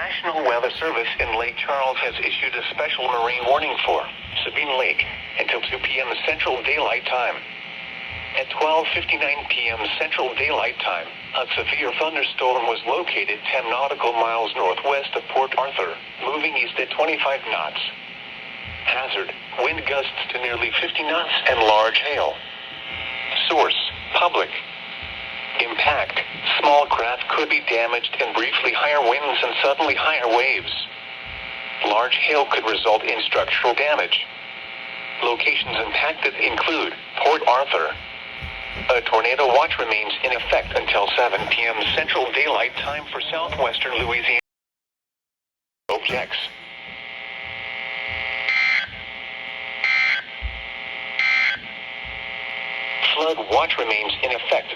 National Weather Service in Lake Charles has issued a special marine warning for Sabine Lake until 2 p.m. Central Daylight Time. At 12:59 p.m. Central Daylight Time, a severe thunderstorm was located 10 nautical miles northwest of Port Arthur, moving east at 25 knots. Hazard: wind gusts to nearly 50 knots and large hail. Source: public. Impact: small craft could be damaged and briefly higher winds and suddenly higher waves. Large hail could result in structural damage. Locations impacted include Port Arthur. A tornado watch remains in effect until 7 p.m. Central Daylight Time for southwestern Louisiana. Objects. Flood watch remains in effect